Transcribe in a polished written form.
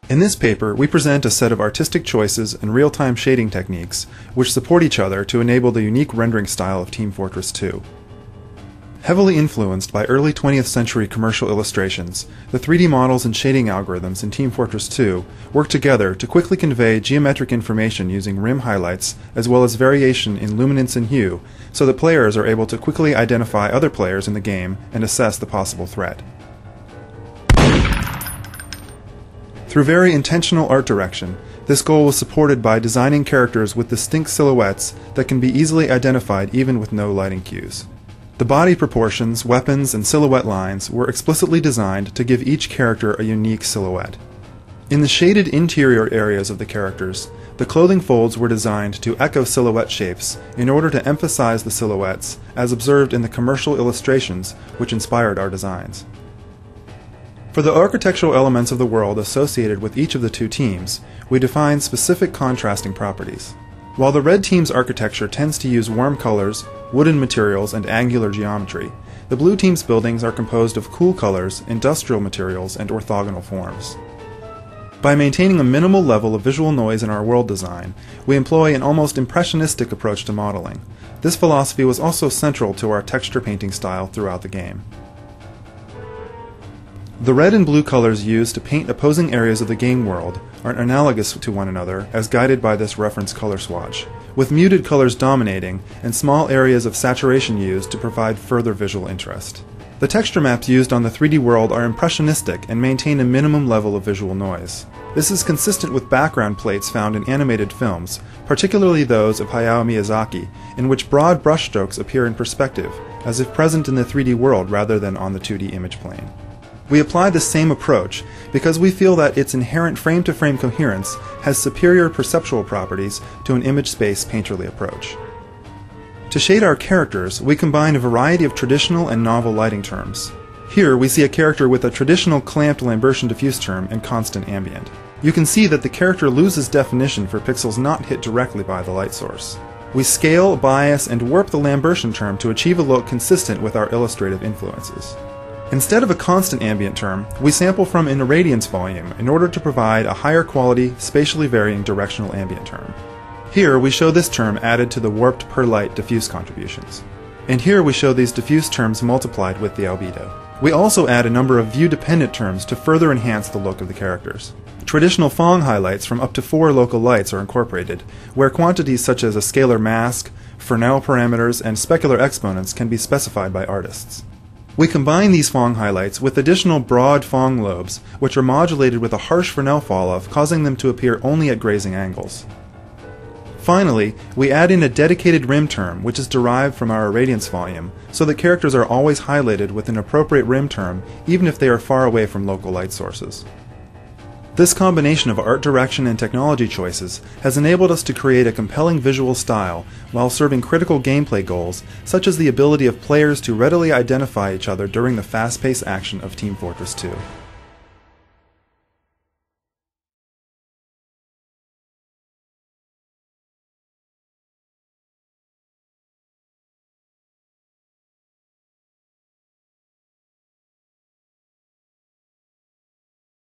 In this paper, we present a set of artistic choices and real-time shading techniques which support each other to enable the unique rendering style of Team Fortress 2. Heavily influenced by early 20th century commercial illustrations, the 3D models and shading algorithms in Team Fortress 2 work together to quickly convey geometric information using rim highlights as well as variation in luminance and hue, so that players are able to quickly identify other players in the game and assess the possible threat. Through very intentional art direction, this goal was supported by designing characters with distinct silhouettes that can be easily identified even with no lighting cues. The body proportions, weapons, and silhouette lines were explicitly designed to give each character a unique silhouette. In the shaded interior areas of the characters, the clothing folds were designed to echo silhouette shapes in order to emphasize the silhouettes as observed in the commercial illustrations which inspired our designs. For the architectural elements of the world associated with each of the two teams, we define specific contrasting properties. While the red team's architecture tends to use warm colors, wooden materials, and angular geometry, the blue team's buildings are composed of cool colors, industrial materials, and orthogonal forms. By maintaining a minimal level of visual noise in our world design, we employ an almost impressionistic approach to modeling. This philosophy was also central to our texture painting style throughout the game. The red and blue colors used to paint opposing areas of the game world are analogous to one another as guided by this reference color swatch, with muted colors dominating and small areas of saturation used to provide further visual interest. The texture maps used on the 3D world are impressionistic and maintain a minimum level of visual noise. This is consistent with background plates found in animated films, particularly those of Hayao Miyazaki, in which broad brushstrokes appear in perspective, as if present in the 3D world rather than on the 2D image plane. We apply the same approach because we feel that its inherent frame-to-frame coherence has superior perceptual properties to an image space painterly approach. To shade our characters, we combine a variety of traditional and novel lighting terms. Here we see a character with a traditional clamped Lambertian diffuse term and constant ambient. You can see that the character loses definition for pixels not hit directly by the light source. We scale, bias, and warp the Lambertian term to achieve a look consistent with our illustrative influences. Instead of a constant ambient term, we sample from an irradiance volume in order to provide a higher quality, spatially varying directional ambient term. Here we show this term added to the warped per light diffuse contributions. And here we show these diffuse terms multiplied with the albedo. We also add a number of view-dependent terms to further enhance the look of the characters. Traditional Phong highlights from up to 4 local lights are incorporated, where quantities such as a scalar mask, Fresnel parameters, and specular exponents can be specified by artists. We combine these Phong highlights with additional broad Phong lobes, which are modulated with a harsh Fresnel falloff, causing them to appear only at grazing angles. Finally, we add in a dedicated rim term, which is derived from our irradiance volume, so that characters are always highlighted with an appropriate rim term, even if they are far away from local light sources. This combination of art direction and technology choices has enabled us to create a compelling visual style while serving critical gameplay goals, such as the ability of players to readily identify each other during the fast-paced action of Team Fortress 2.